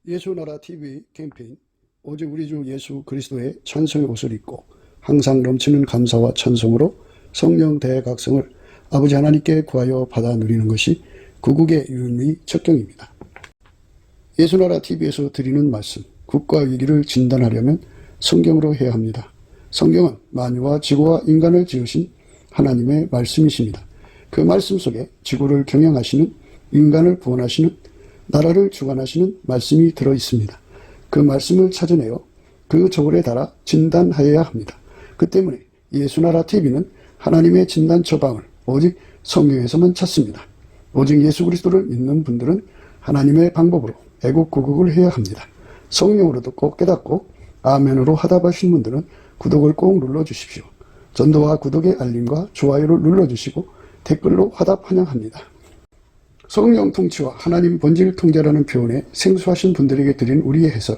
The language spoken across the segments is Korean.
예수나라 TV 캠페인 오직 우리 주 예수 그리스도의 찬송의 옷을 입고 항상 넘치는 감사와 찬송으로 성령 대각성을 아버지 하나님께 구하여 받아 누리는 것이 구국의 유일의 척경입니다. 예수나라 TV에서 드리는 말씀, 국가 위기를 진단하려면 성경으로 해야 합니다. 성경은 만유와 지구와 인간을 지으신 하나님의 말씀이십니다. 그 말씀 속에 지구를 경영하시는, 인간을 구원하시는, 나라를 주관하시는 말씀이 들어있습니다. 그 말씀을 찾아내어 그 저울에 달아 진단하여야 합니다. 그 때문에 예수나라 TV는 하나님의 진단 처방을 오직 성경에서만 찾습니다. 오직 예수 그리스도를 믿는 분들은 하나님의 방법으로 애국구국을 해야 합니다. 성령으로 듣고 깨닫고 아멘으로 화답하신 분들은 구독을 꼭 눌러주십시오. 전도와 구독의 알림과 좋아요를 눌러주시고 댓글로 화답 환영합니다. 성령 통치와 하나님 본질 통제라는 표현에 생소하신 분들에게 드린 우리의 해설,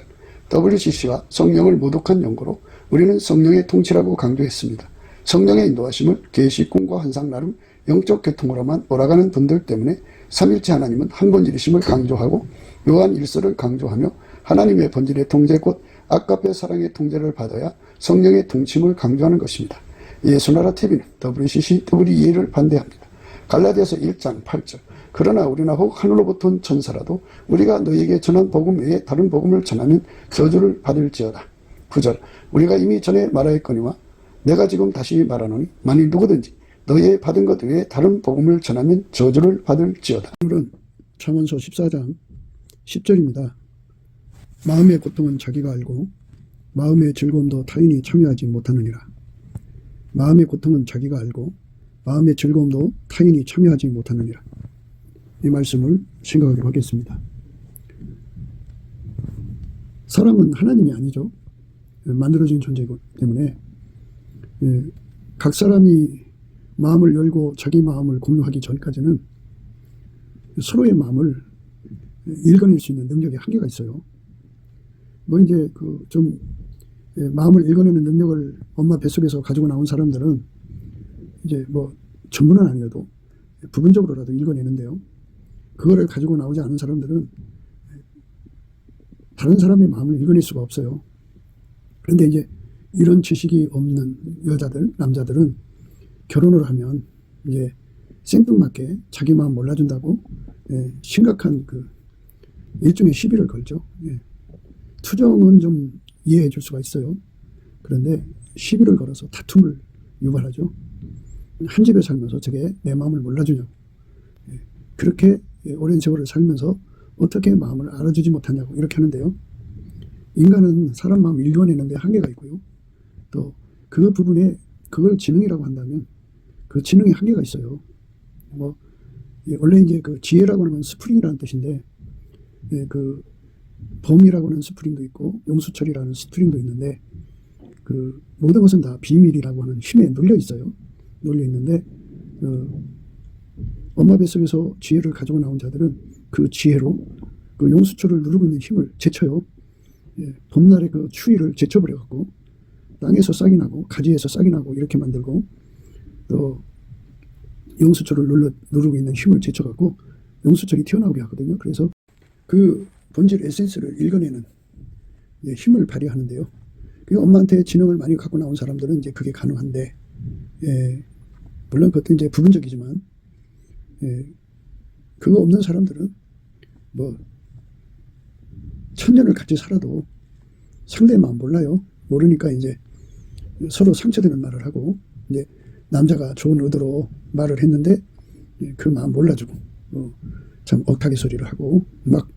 WCC가 성령을 모독한 연고로 우리는 성령의 통치라고 강조했습니다. 성령의 인도하심을 계시, 꿈과 환상 나름 영적 계통으로만 몰아가는 분들 때문에 삼일체 하나님은 한 본질이심을 강조하고 요한 1서를 강조하며 하나님의 본질의 통제 곧 아까페 사랑의 통제를 받아야 성령의 통치임을 강조하는 것입니다. 예수나라 TV는 WCC, WEA를 반대합니다. 갈라디아서 1장 8절 그러나 우리나 혹 하늘로부터 온 천사라도 우리가 너희에게 전한 복음 외에 다른 복음을 전하면 저주를 받을지어다. 9절 우리가 이미 전에 말하였거니와 내가 지금 다시 말하노니 만일 누구든지 너희의 받은 것 외에 다른 복음을 전하면 저주를 받을지어다. 오늘은 잠언서 14장 10절입니다. 마음의 고통은 자기가 알고 마음의 즐거움도 타인이 참여하지 못하느니라. 마음의 고통은 자기가 알고 마음의 즐거움도 타인이 참여하지 못하느니라. 이 말씀을 생각하도록 하겠습니다. 사람은 하나님이 아니죠. 만들어진 존재이기 때문에 각 사람이 마음을 열고 자기 마음을 공유하기 전까지는 서로의 마음을 읽어낼 수 있는 능력에 한계가 있어요. 뭐 이제 좀 마음을 읽어내는 능력을 엄마 뱃속에서 가지고 나온 사람들은 이제 뭐 전부는 아니어도 부분적으로라도 읽어내는데요. 그거를 가지고 나오지 않은 사람들은 다른 사람의 마음을 읽어낼 수가 없어요. 그런데 이제 이런 지식이 없는 여자들, 남자들은 결혼을 하면 이제 생뚱맞게 자기 마음 몰라준다고 심각한 일종의 시비를 걸죠. 투정은 좀 이해해 줄 수가 있어요. 그런데 시비를 걸어서 다툼을 유발하죠. 한 집에 살면서 저게 내 마음을 몰라주냐고. 그렇게 오랜 세월을 살면서 어떻게 마음을 알아주지 못하냐고 이렇게 하는데요. 인간은 사람 마음을 읽어내는데 한계가 있고요. 또 그 부분에 그걸 지능이라고 한다면 그 지능에 한계가 있어요. 원래 이제 그 지혜라고 하는 스프링이라는 뜻인데 그 범이라고 하는 스프링도 있고 용수철이라는 스프링도 있는데 그 모든 것은 다 비밀이라고 하는 힘에 눌려 있어요. 눌려 있는데 엄마 뱃속에서 지혜를 가지고 나온 자들은 그 지혜로 그 용수철을 누르고 있는 힘을 제쳐요. 봄날의 그 추위를 제쳐버려갖고 땅에서 싹이 나고 가지에서 싹이 나고 이렇게 만들고 또 용수철을 누르고 있는 힘을 제쳐갖고 용수철이 튀어나오게 하거든요. 그래서 그 본질 에센스를 읽어내는 힘을 발휘하는데요. 엄마한테 지능을 많이 갖고 나온 사람들은 이제 그게 가능한데, 물론 그것도 이제 부분적이지만, 그거 없는 사람들은 뭐, 천년을 같이 살아도 상대의 마음 몰라요. 모르니까 이제 서로 상처되는 말을 하고, 이제 남자가 좋은 의도로 말을 했는데, 그 마음 몰라주고, 참 억하게 소리를 하고, 막,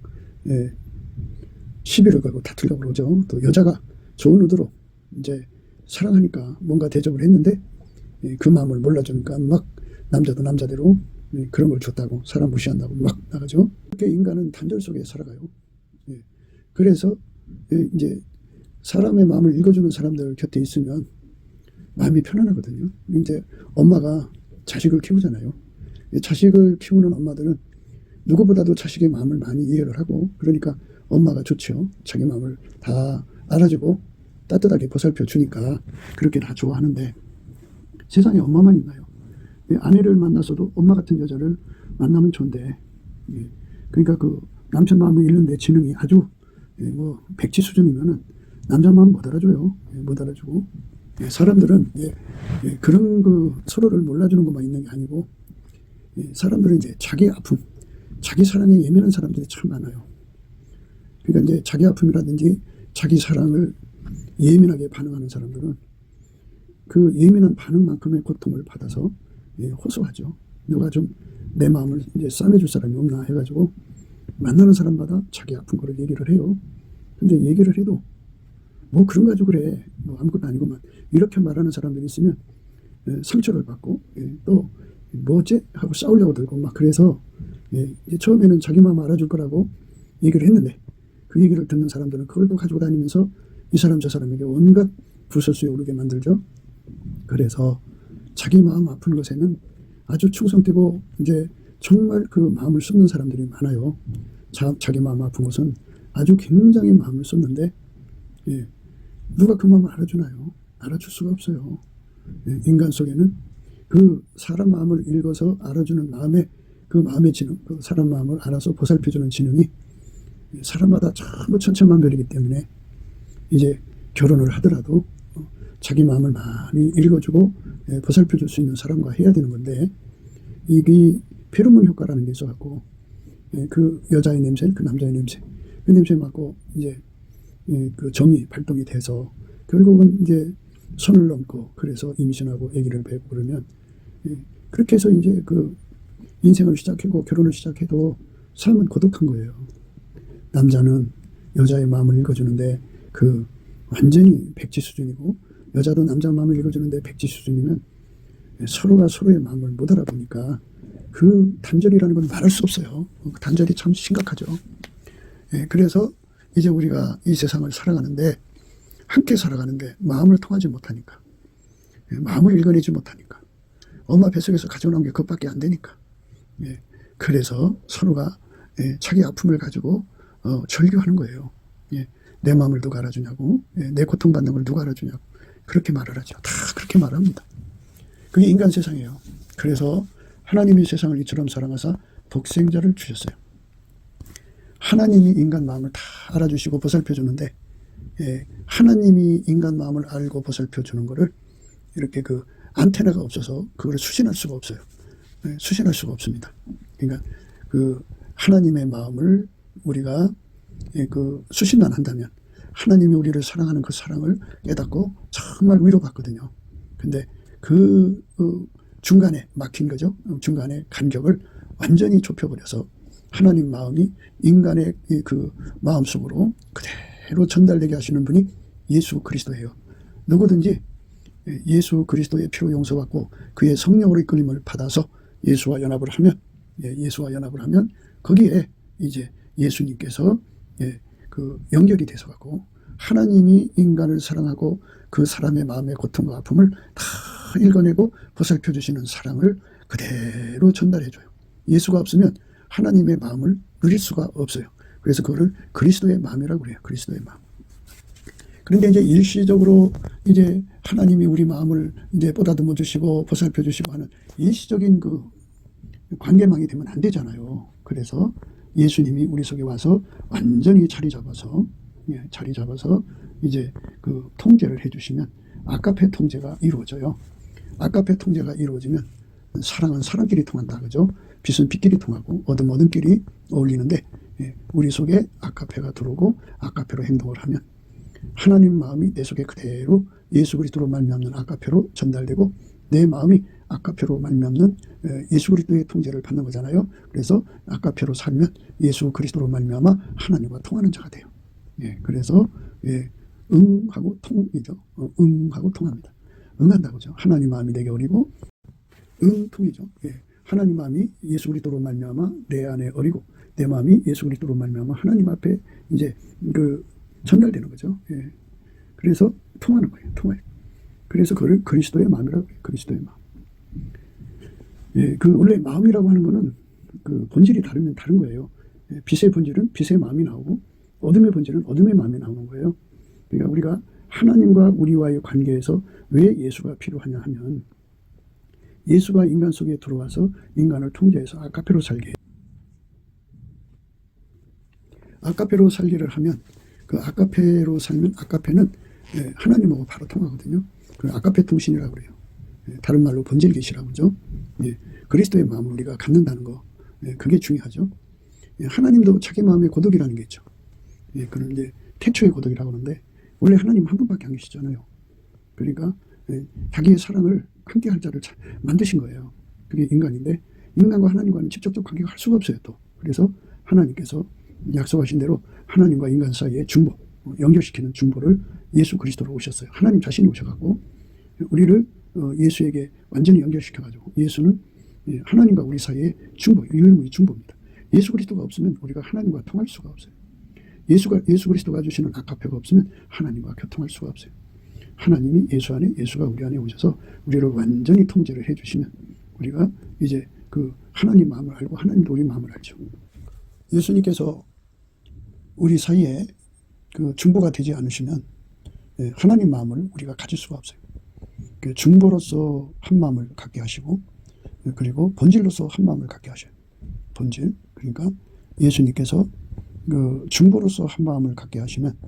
시비를 걸고 다투려고 그러죠. 또 여자가 좋은 의도로 이제 사랑하니까 뭔가 대접을 했는데 그 마음을 몰라주니까 막 남자도 남자대로 그런 걸 줬다고 사람 무시한다고 막 나가죠. 그렇게 인간은 단절 속에 살아가요. 그래서 이제 사람의 마음을 읽어주는 사람들 곁에 있으면 마음이 편안하거든요. 이제 엄마가 자식을 키우잖아요. 자식을 키우는 엄마들은 누구보다도 자식의 마음을 많이 이해를 하고 그러니까 엄마가 좋죠. 자기 마음을 다 알아주고 따뜻하게 보살펴 주니까 그렇게 다 좋아하는데 세상에 엄마만 있나요? 아내를 만나서도 엄마 같은 여자를 만나면 좋은데 그러니까 그 남편 마음을 읽는 데 지능이 아주 뭐 백지 수준이면은 남자 마음 못 알아줘요. 못 알아주고. 사람들은 그런 그 서로를 몰라주는 것만 있는 게 아니고, 사람들은 이제 자기 아픔, 자기 사랑에 예민한 사람들이 참 많아요. 그러니까 이제 자기 아픔이라든지 자기 사랑을 예민하게 반응하는 사람들은 그 예민한 반응만큼의 고통을 받아서 호소하죠. 누가 좀 내 마음을 이제 싸매줄 사람이 없나 해가지고 만나는 사람마다 자기 아픈 거를 얘기를 해요. 근데 얘기를 해도 뭐 그런 가지고 그래, 뭐 아무것도 아니고만, 이렇게 말하는 사람들이 있으면 상처를 받고, 또 뭐지 하고 싸우려고 들고 막, 그래서 이제 처음에는 자기 마음 알아줄 거라고 얘기를 했는데, 그 얘기를 듣는 사람들은 그걸 또 가지고 다니면서 이 사람 저 사람에게 온갖 불설수에 오르게 만들죠. 그래서 자기 마음 아픈 것에는 아주 충성되고 이제 정말 그 마음을 쏟는 사람들이 많아요. 자기 마음 아픈 것은 아주 굉장히 마음을 쏟는데, 누가 그 마음을 알아주나요? 알아줄 수가 없어요. 인간 속에는 그 사람 마음을 읽어서 알아주는 마음의 그 마음의 지능, 그 사람 마음을 알아서 보살펴주는 지능이 사람마다 전부 천차만별이기 때문에 이제 결혼을 하더라도 자기 마음을 많이 읽어주고 보살펴줄 수 있는 사람과 해야 되는 건데, 이게 페로몬 효과라는 게 있어갖고 그 여자의 냄새, 그 남자의 냄새, 그 냄새 맡고 이제 그 정이 발동이 돼서 결국은 이제 선을 넘고, 그래서 임신하고 아기를 배고 그러면, 그렇게 해서 이제 그 인생을 시작하고 결혼을 시작해도 삶은 고독한 거예요. 남자는 여자의 마음을 읽어주는데 그 완전히 백지 수준이고, 여자도 남자 마음을 읽어주는데 백지 수준이면 서로가 서로의 마음을 못 알아보니까 그 단절이라는 건 말할 수 없어요. 그 단절이 참 심각하죠. 그래서 이제 우리가 이 세상을 살아가는데, 함께 살아가는데 마음을 통하지 못하니까, 마음을 읽어내지 못하니까, 엄마 뱃속에서 가져온 게 그것밖에 안 되니까, 그래서 서로가 자기 아픔을 가지고 절규하는 거예요. 내 마음을 누가 알아주냐고, 내 고통받는 걸 누가 알아주냐고, 그렇게 말을 하죠. 다 그렇게 말합니다. 그게 인간 세상이에요. 그래서 하나님이 세상을 이처럼 사랑하사 독생자를 주셨어요. 하나님이 인간 마음을 다 알아주시고 보살펴주는데, 하나님이 인간 마음을 알고 보살펴주는 거를 이렇게 그 안테나가 없어서 그걸 수신할 수가 없어요. 수신할 수가 없습니다. 그러니까 그 하나님의 마음을 우리가 그 수신만 한다면 하나님이 우리를 사랑하는 그 사랑을 깨닫고 정말 위로받거든요. 근데 그 중간에 막힌 거죠. 중간에 간격을 완전히 좁혀버려서 하나님 마음이 인간의 그 마음속으로 그대로 전달되게 하시는 분이 예수 그리스도예요. 누구든지 예수 그리스도의 피로 용서받고 그의 성령으로 이끌림을 받아서 예수와 연합을 하면 거기에 이제 예수님께서 그 연결이 돼서 갖고 하나님이 인간을 사랑하고 그 사람의 마음의 고통과 아픔을 다 읽어내고 보살펴 주시는 사랑을 그대로 전달해 줘요. 예수가 없으면 하나님의 마음을 누릴 수가 없어요. 그래서 그거를 그리스도의 마음이라고 그래요. 그리스도의 마음. 그런데 이제 일시적으로 이제 하나님이 우리 마음을 이제 보다듬어 주시고 보살펴 주시고 하는 일시적인 그 관계망이 되면 안 되잖아요. 그래서 예수님이 우리 속에 와서 완전히 자리 잡아서 이제 그 통제를 해주시면 아가페 통제가 이루어져요. 아가페 통제가 이루어지면 사랑은 사랑끼리 통한다, 그죠? 빛은 빛끼리 통하고 어둠끼리 어울리는데, 우리 속에 아가페가 들어오고 아가페로 행동을 하면 하나님 마음이 내 속에 그대로 예수 그리스도로 말미암는 아가페로 전달되고, 내 마음이 아가페로 말미암는 예수 그리스도의 통제를 받는 거잖아요. 그래서 아가페로 살면 예수 그리스도로 말미암아 하나님과 통하는 자가 돼요. 그래서 응하고 통이죠. 응하고 통합니다. 응한다고죠. 하나님 마음이 내게 어리고 통이죠. 하나님 마음이 예수 그리스도로 말미암아 내 안에 어리고, 내 마음이 예수 그리스도로 말미암아 하나님 앞에 이제 그 전달되는 거죠. 그래서 통하는 거예요. 통해요. 그래서 그걸 그리스도의 마음이라고 해요. 그리스도의 마음. 그 원래 마음이라고 하는 거는 그 본질이 다르면 다른 거예요. 빛의 본질은 빛의 마음이 나오고, 어둠의 본질은 어둠의 마음이 나오는 거예요. 그러니까 우리가 하나님과 우리와의 관계에서 왜 예수가 필요하냐 하면, 예수가 인간 속에 들어와서 인간을 통제해서 아가페로 살게 해요. 아가페로 살기를 하면 그 아카페로 살면 아카페는 하나님하고 바로 통하거든요. 그 아카페 통신이라고 그래요. 다른 말로 본질 계시라고 그러죠. 그리스도의 마음을 우리가 갖는다는 거, 그게 중요하죠. 하나님도 자기 마음의 고독이라는 게 있죠. 그걸 이제 태초의 고독이라고 하는데 원래 하나님 한 분밖에 안 계시잖아요. 그러니까 자기의 사랑을 함께 할 자를 만드신 거예요. 그게 인간인데 인간과 하나님과는 직접적 관계가 할 수가 없어요. 또 그래서 하나님께서 약속하신 대로 하나님과 인간 사이의 중보, 연결시키는 중보를 예수 그리스도로 오셨어요. 하나님 자신이 오셔갖고 우리를 예수에게 완전히 연결시켜가지고 예수는 하나님과 우리 사이의 중보, 유일무이 중보입니다. 예수 그리스도가 없으면 우리가 하나님과 통할 수가 없어요. 예수 그리스도가 주시는 아카페가 없으면 하나님과 교통할 수가 없어요. 하나님이 예수 안에, 예수가 우리 안에 오셔서 우리를 완전히 통제를 해주시면 우리가 이제 그 하나님 마음을 알고 하나님도 우리 마음을 알죠. 예수님께서 우리 사이에 그 중보가 되지 않으시면 하나님 마음을 우리가 가질 수가 없어요. 그 중보로서 한 마음을 갖게 하시고 그리고 본질로서 한 마음을 갖게 하셔요. 본질. 그러니까 예수님께서 그 중보로서 한 마음을 갖게 하시면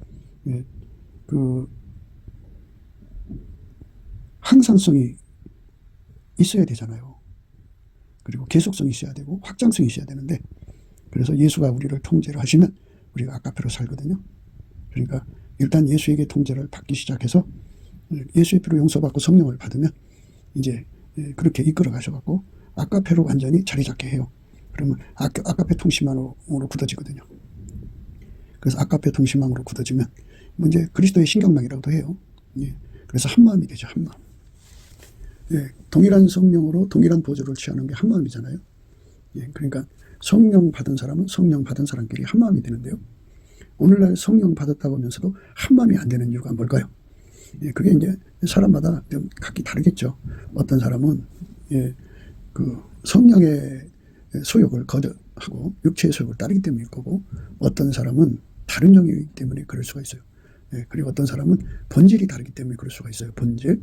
그 항상성이 있어야 되잖아요. 그리고 계속성이 있어야 되고 확장성이 있어야 되는데 그래서 예수가 우리를 통제를 하시면 우리가 아카페로 살거든요. 그러니까 일단 예수에게 통제를 받기 시작해서 예수의 피로 용서받고 성령을 받으면 이제 그렇게 이끌어 가셔갖고 아카페로 완전히 자리 잡게 해요. 그러면 아카페 통신망으로 굳어지거든요. 그래서 아카페 통신망으로 굳어지면 이제 그리스도의 신경망이라고도 해요. 그래서 한 마음이 되죠. 한 마음. 동일한 성령으로 동일한 보조를 취하는 게 한 마음이잖아요. 그러니까 성령 받은 사람은 성령 받은 사람끼리 한 마음이 되는데요. 오늘날 성령 받았다고 하면서도 한 마음이 안 되는 이유가 뭘까요? 그게 이제 사람마다 좀 각기 다르겠죠. 어떤 사람은 그 성령의 소욕을 거듭하고 육체의 소욕을 따르기 때문일 거고 어떤 사람은 다른 영이기 때문에 그럴 수가 있어요. 그리고 어떤 사람은 본질이 다르기 때문에 그럴 수가 있어요. 본질.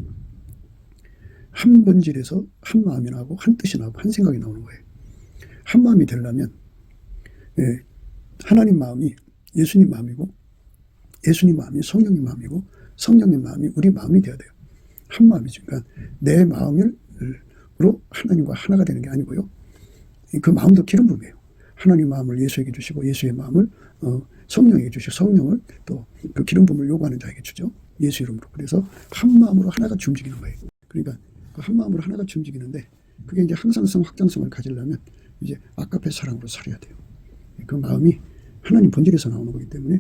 한 본질에서 한 마음이 나오고 한 뜻이 나오고 한 생각이 나오는 거예요. 한 마음이 되려면 하나님 마음이 예수님 마음이고 예수님 마음이 성령님 마음이고 성령님 마음이 우리 마음이 되어야 돼요. 한 마음이죠. 그러니까 내 마음으로 하나님과 하나가 되는 게 아니고요. 그 마음도 기름 부음이에요. 하나님 마음을 예수에게 주시고 예수의 마음을 성령에게 주시고 성령을 또 그 기름 부음을 요구하는 자에게 주죠. 예수 이름으로. 그래서 한 마음으로 하나같이 움직이는 거예요. 그러니까 그 한 마음으로 하나같이 움직이는데 그게 이제 항상성, 확장성을 가지려면 이제 아카페 사랑으로 살아야 돼요. 그 마음이 하나님 본질에서 나오는 거기 때문에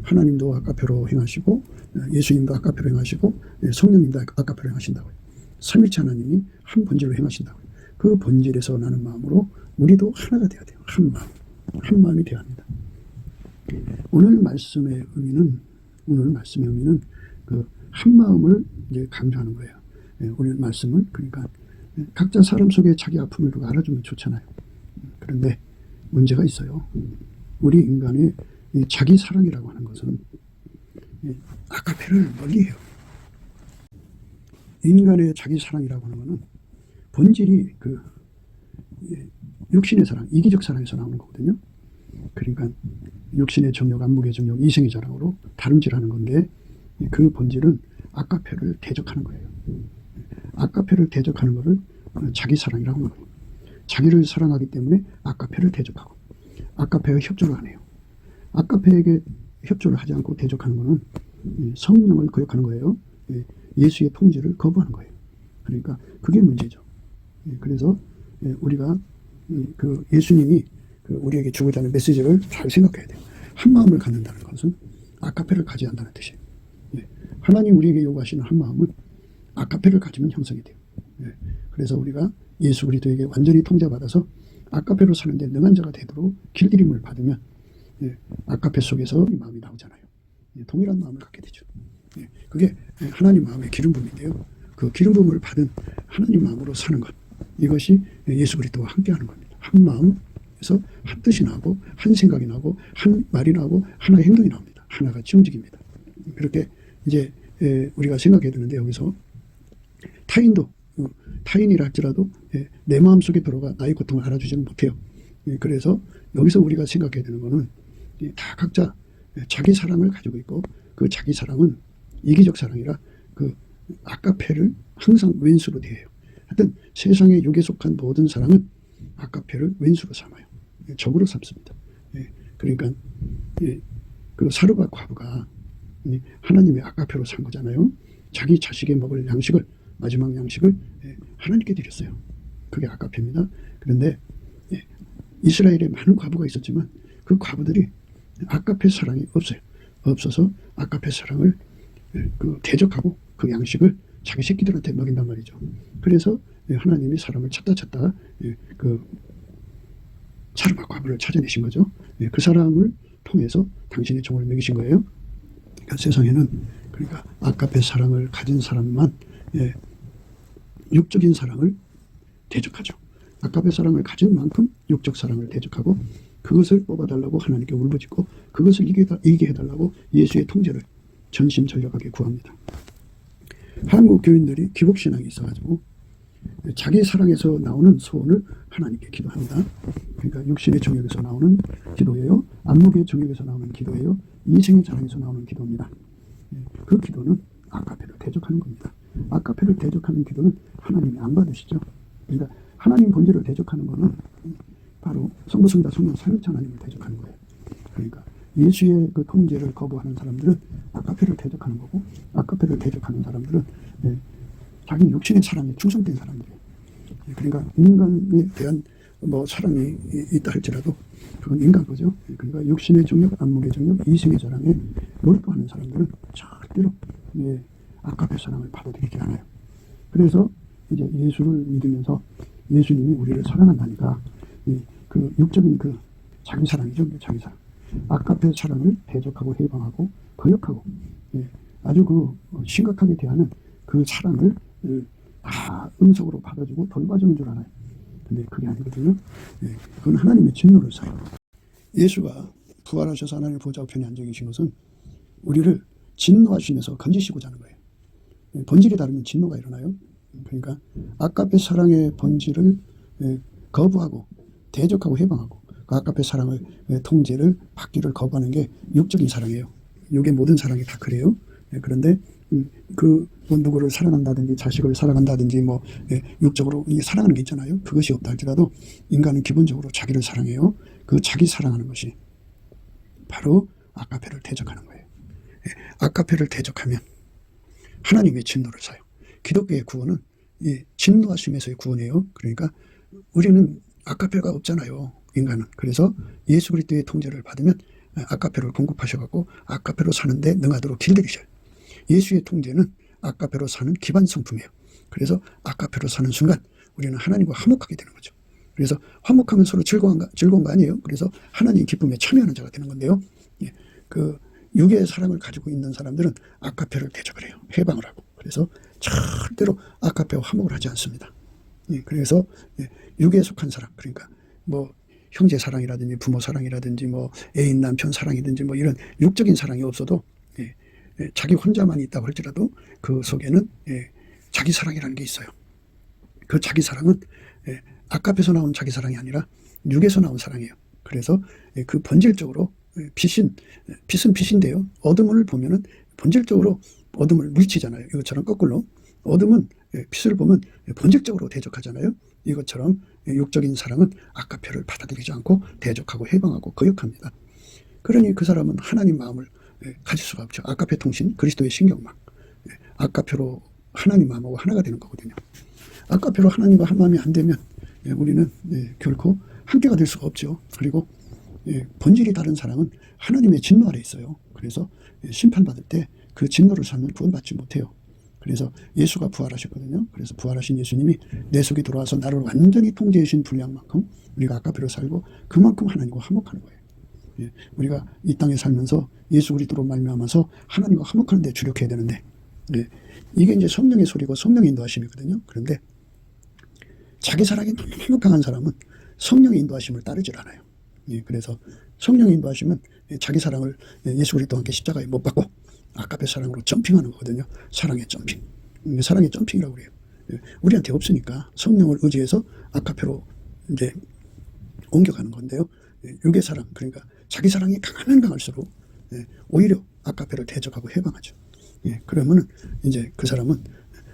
하나님도 아카페로 행하시고 예수님도 아카페로 행하시고 성령님도 아카페로 행하신다고요. 삼위일체 하나님이 한 본질로 행하신다고요. 그 본질에서 나는 마음으로 우리도 하나가 되어야 돼요. 한 마음. 한 마음이 되어야 합니다. 오늘 말씀의 의미는 그 한 마음을 이제 강조하는 거예요. 오늘 말씀은 그러니까 각자 사람 속에 자기 아픔을 누가 알아주면 좋잖아요. 그런데 문제가 있어요. 우리 인간의 이 자기 사랑이라고 하는 것은 아카페를 멀리해요. 인간의 자기 사랑이라고 하는 것은 본질이 그 육신의 사랑, 이기적 사랑에서 나오는 거거든요. 그러니까 육신의 정욕, 안목의 정욕, 이생의 자랑으로 다름질하는 건데 그 본질은 아카페를 대적하는 거예요. 아카페를 대적하는 것을 자기 사랑이라고 하는 거예요. 자기를 사랑하기 때문에 아카페를 대적하고 아카페와 협조를 안 해요. 아카페에게 협조를 하지 않고 대적하는 것은 성령을 거역하는 거예요. 예수의 통제를 거부하는 거예요. 그러니까 그게 문제죠. 그래서 우리가 그 예수님이 우리에게 주고자 하는 메시지를 잘 생각해야 돼요. 한 마음을 갖는다는 것은 아카페를 가져야 한다는 뜻이에요. 하나님 우리에게 요구하시는 한 마음은 아카페를 가지면 형성이 돼요. 그래서 우리가 예수 그리스도에게 완전히 통제받아서 아카페로 사는데 능한 자가 되도록 길들임을 받으면 아카페 속에서 이 마음이 나오잖아요. 동일한 마음을 갖게 되죠. 그게 하나님 마음의 기름 부음인데요. 그 기름 부음을 받은 하나님 마음으로 사는 것, 이것이 예수 그리스도와 함께하는 겁니다. 한 마음에서 한 뜻이 나고 한 생각이 나고 한 말이 나고 하나의 행동이 나옵니다. 하나같이 움직입니다. 그렇게 이제 우리가 생각해야 되는데 여기서 타인도 타인이라 할지라도 내 마음속에 들어가 나의 고통을 알아주지는 못해요. 그래서 여기서 우리가 생각해야 되는 것은 다 각자 자기 사랑을 가지고 있고 그 자기 사랑은 이기적 사랑이라 그 아가페를 항상 왼수로 대해요. 하여튼 세상의 육에 속한 모든 사랑은 아가페를 왼수로 삼아요. 적으로 삼습니다. 그러니까 그 사르바 과부가 하나님의 아가페로 산 거잖아요. 자기 자식이 먹을 양식을, 마지막 양식을 하나님께 드렸어요. 그게 아가페입니다. 그런데 이스라엘에 많은 과부가 있었지만 그 과부들이 아가페 사랑이 없어요. 없어서 아가페 사랑을 대적하고 그 양식을 자기 새끼들한테 먹인단 말이죠. 그래서 하나님이 사람을 찾다가 그 사르바 과부를 찾아내신 거죠. 그 사람을 통해서 당신의 종을 먹이신 거예요. 그러니까 세상에는 그러니까 아가페 사랑을 가진 사람만 육적인 사랑을 대적하죠. 아가페 사랑을 가진 만큼 육적 사랑을 대적하고 그것을 뽑아달라고 하나님께 울부짖고 그것을 이기게 해달라고 예수의 통제를 전심전력하게 구합니다. 한국 교인들이 기복신앙이 있어가지고 자기 사랑에서 나오는 소원을 하나님께 기도합니다. 그러니까 육신의 정욕에서 나오는 기도예요. 안목의 정욕에서 나오는 기도예요. 이생의 자랑에서 나오는 기도입니다. 그 기도는 아가페를 대적하는 겁니다. 아가페를 대적하는 기도는 하나님이 안 받으시죠. 그러니까 하나님 본질을 대적하는 것은 바로 성부성자 성령 삼위일체 하나님을 대적하는 거예요. 그러니까 예수의 그 통제를 거부하는 사람들은 아가페를 대적하는 거고 아가페를 대적하는 사람들은 자기 육신의 사랑에 충성된 사람들이에요. 그러니까 인간에 대한 뭐 사랑이 있다 할지라도 그건 인간 거죠. 그러니까 육신의 정욕, 안목의 정욕, 이생의 자랑에 몰두하는 사람들은 절대로 아가페 사랑을 받아들이지 않아요. 그래서 이제 예수를 믿으면서 예수님이 우리를 사랑한다니까 그 육적인 그 자기 사랑이죠. 자기 사랑. 아가페 사랑을 대적하고 해방하고 거역하고 아주 그 심각하게 대하는 그 사랑을 다 응석으로 받아주고 돌봐주는 줄 알아요. 근데 그게 아니거든요. 그건 하나님의 진노를 사요. 예수가 부활하셔서 하나님의 보좌 우편에 앉아 계신 것은 우리를 진노하시면서 건지시고자 하는 거예요. 본질이 다르면 진노가 일어나요. 그러니까 아가페 사랑의 본질을 거부하고 대적하고 해방하고 그 아가페 사랑을 통제를 받기를 거부하는 게 육적인 사랑이에요. 이게 모든 사랑이 다 그래요. 그런데 뭐 누구를 사랑한다든지 자식을 사랑한다든지 뭐 육적으로 사랑하는 게 있잖아요. 그것이 없다 할지라도 인간은 기본적으로 자기를 사랑해요. 그 자기 사랑하는 것이 바로 아가페를 대적하는 거예요. 아가페를 대적하면 하나님의 진노를 사요. 기독교의 구원은 진노하심에서의 구원이에요. 그러니까 우리는 아가페가 없잖아요. 인간은. 그래서 예수 그리스도의 통제를 받으면 아가페를 공급하셔갖고 아가페로 사는데 능하도록 길들이셔요. 예수의 통제는 아가페로 사는 기반 성품이에요. 그래서 아가페로 사는 순간 우리는 하나님과 화목하게 되는 거죠. 그래서 화목하면 서로 즐거운 거 아니에요. 그래서 하나님 기쁨에 참여하는 자가 되는 건데요. 그 육의 사랑을 가지고 있는 사람들은 아가페를 대적을 해요. 해방을 하고. 그래서 절대로 아가페와 화목을 하지 않습니다. 그래서 육에 속한 사랑, 그러니까 뭐 형제 사랑이라든지 부모 사랑이라든지 뭐 애인 남편 사랑이든지 뭐 이런 육적인 사랑이 없어도 자기 혼자만 있다고 할지라도 그 속에는 자기 사랑이라는 게 있어요. 그 자기 사랑은 아가페에서 나온 자기 사랑이 아니라 육에서 나온 사랑이에요. 그래서 그 본질적으로 빛은 빛인데요. 어둠을 보면은 본질적으로 어둠을 물리치잖아요. 이것처럼 거꾸로 어둠은 빛을 보면 본질적으로 대적하잖아요. 이것처럼 육적인 사랑은 아가페를 받아들이지 않고 대적하고 해방하고 거역합니다. 그러니 그 사람은 하나님 마음을 가질 수가 없죠. 아가페 통신, 그리스도의 신경망. 아가페로 하나님 마음하고 하나가 되는 거거든요. 아가페로 하나님과 한 마음이 안 되면 우리는 결코 함께가 될 수가 없죠. 그리고 본질이 다른 사랑은 하나님의 진노 아래 있어요. 그래서 심판받을 때 그 진노를 살면 구원받지 못해요. 그래서 예수가 부활하셨거든요. 그래서 부활하신 예수님이 내 속에 들어와서 나를 완전히 통제해 주신 분량만큼 우리가 아가페로 살고 그만큼 하나님과 화목하는 거예요. 우리가 이 땅에 살면서 예수 그리스도로 말미암아서 하나님과 화목하는 데 주력해야 되는데 이게 이제 성령의 소리고 성령의 인도하심이거든요. 그런데 자기 사랑이 너무 강한 사람은 성령의 인도하심을 따르질 않아요. 그래서 성령의 인도하심은 자기 사랑을 예수 그리스도와 함께 십자가에 못 박고 아가페 사랑으로 점핑하는 거거든요. 사랑의 점핑. 사랑의 점핑이라고 그래요. 우리한테 없으니까 성령을 의지해서 아가페로 이제 옮겨가는 건데요. 육의 사랑, 그러니까 자기 사랑이 강하면 강할수록 오히려 아카페를 대적하고 해방하죠. 그러면은 이제 그 사람은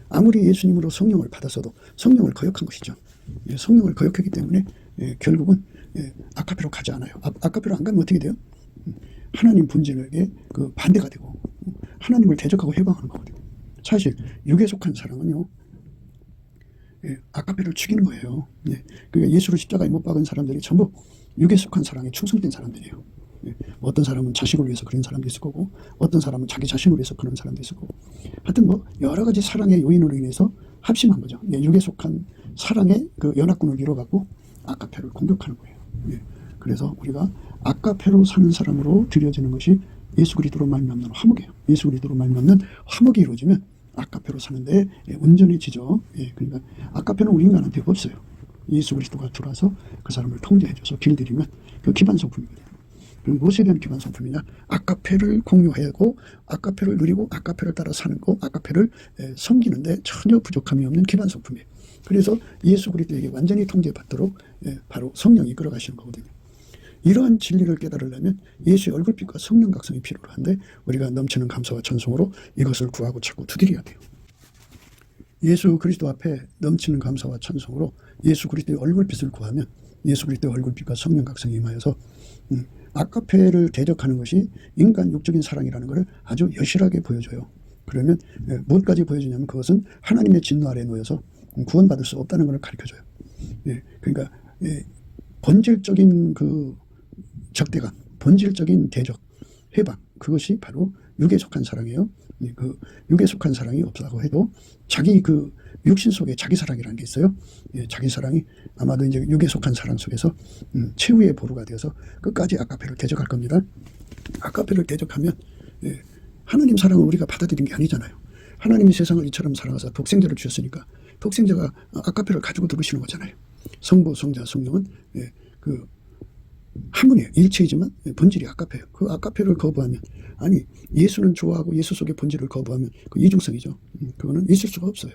아무리 예수님으로 성령을 받았어도 성령을 거역한 것이죠. 성령을 거역했기 때문에 결국은 아카페로 가지 않아요. 아카페로 안 가면 어떻게 돼요? 하나님 본질에게 그 반대가 되고 하나님을 대적하고 해방하는 거거든요. 사실 육에 속한 사랑은요, 아카페를 죽이는 거예요. 그러니까 예수를 십자가에 못 박은 사람들이 전부 육에 속한 사랑에 충성된 사람들이에요. 어떤 사람은 자식을 위해서 그런 사람도 있을 거고, 어떤 사람은 자기 자신을 위해서 그런 사람도 있을 거고, 하여튼 뭐 여러 가지 사랑의 요인으로 인해서 합심한 거죠. 육에 속한 사랑의 그 연합군을 이뤄갖고 아카페를 공격하는 거예요. 그래서 우리가 아카페로 사는 사람으로 드려지는 것이 예수 그리스도로 말미암는 화목이에요. 예수 그리스도로 말미암는 화목이 이루어지면 아카페로 사는데 온전해지죠. 그러니까 아카페는 우리 인간한테 없어요. 예수 그리스도가 들어와서 그 사람을 통제해줘서 길들이면 그 기반 성품이거든요. 그럼 무엇에 대한 기반 성품이냐? 아카페를 공유하고 아카페를 누리고 아카페를 따라 사는 거, 아카페를 섬기는데 전혀 부족함이 없는 기반 성품이에요. 그래서 예수 그리스도에게 완전히 통제받도록 바로 성령이 이끌어가시는 거거든요. 이러한 진리를 깨달으려면 예수의 얼굴빛과 성령 각성이 필요로 한데 우리가 넘치는 감사와 찬송으로 이것을 구하고 찾고 두드려야 돼요. 예수 그리스도 앞에 넘치는 감사와 찬송으로 예수 그리스도의 얼굴빛을 구하면 예수 그리스도의 얼굴빛과 성령 각성이 임하여서 아카페를 대적하는 것이 인간 육적인 사랑이라는 것을 아주 여실하게 보여줘요. 그러면 무엇까지 보여주냐면 그것은 하나님의 진노 아래에 놓여서 구원받을 수 없다는 것을 가르쳐줘요. 그러니까 본질적인 그 적대감, 본질적인 대적, 해방, 그것이 바로 육에 속한 사랑이에요. 그 육에 속한 사랑이 없다고 해도 자기 그 육신 속에 자기 사랑이라는 게 있어요. 자기 사랑이 아마도 이제 육에 속한 사랑 속에서 최후의 보루가 되어서 끝까지 아카페를 대적할 겁니다. 아카페를 대적하면 하나님 사랑을 우리가 받아들인 게 아니잖아요. 하나님이 세상을 이처럼 사랑하사 독생자를 주셨으니까 독생자가 아카페를 가지고 들으시는 거잖아요. 성부, 성자, 성령은 그 한 분이에요. 일체이지만 본질이 아카페예요. 그 아카페를 거부하면, 아니 예수는 좋아하고 예수 속의 본질을 거부하면 그 이중성이죠. 그거는 있을 수가 없어요.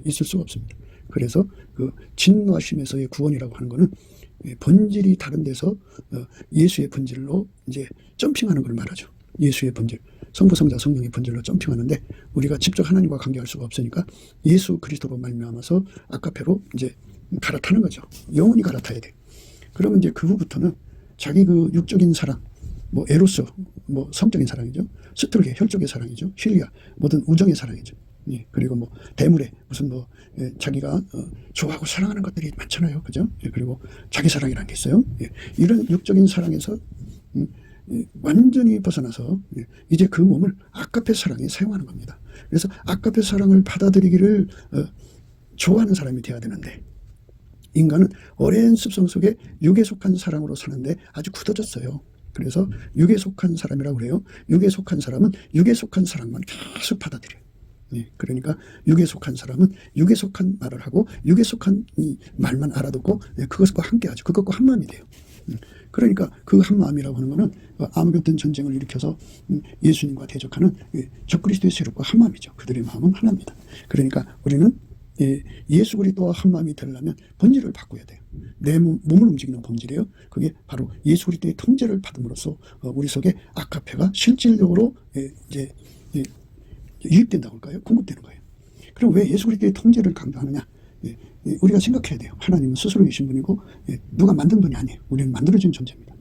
있을 수가 없습니다. 그래서 그 진노하심에서의 구원이라고 하는 거는 본질이 다른 데서 예수의 본질로 이제 점핑하는 걸 말하죠. 예수의 본질, 성부, 성자, 성령의 본질로 점핑하는데 우리가 직접 하나님과 관계할 수가 없으니까 예수 그리스도로 말미암아서 아카페로 이제 갈아타는 거죠. 영원히 갈아타야 돼. 그러면 이제 그 후부터는 자기 그 육적인 사랑, 뭐 에로스, 뭐 성적인 사랑이죠. 스톨게, 혈족의 사랑이죠. 힐리아, 모든 우정의 사랑이죠. 그리고 뭐 대물에 무슨 뭐 자기가 좋아하고 사랑하는 것들이 많잖아요. 그죠? 그리고 자기 사랑이라는 게 있어요. 이런 육적인 사랑에서 완전히 벗어나서 이제 그 몸을 아카페 사랑에 사용하는 겁니다. 그래서 아카페 사랑을 받아들이기를 좋아하는 사람이 돼야 되는데 인간은 오랜 습성 속에 육에 속한 사랑으로 사는데 아주 굳어졌어요. 그래서 육에 속한 사람이라고 그래요. 육에 속한 사람은 육에 속한 사랑만 계속 받아들여요. 그러니까 육에 속한 사람은 육에 속한 말을 하고 육에 속한 이 말만 알아듣고 그것과 함께하죠. 그것과 한 마음이 돼요. 그러니까 그 한 마음이라고 하는 것은 암 같은 전쟁을 일으켜서 예수님과 대적하는 적그리스도의 세력과 한 마음이죠. 그들의 마음은 하나입니다. 그러니까 우리는 예수 그리스도와 한 마음이 되려면 본질을 바꿔야 돼요. 내 몸을 움직이는 본질이에요. 그게 바로 예수 그리스도의 통제를 받음으로써 우리 속에 아카페가 실질적으로 이제 유입된다고 할까요? 공급되는 거예요. 그럼 왜 예수 그리스도의 통제를 강조하느냐? 우리가 생각해야 돼요. 하나님은 스스로 계신 분이고 누가 만든 분이 아니에요. 우리는 만들어진 존재입니다.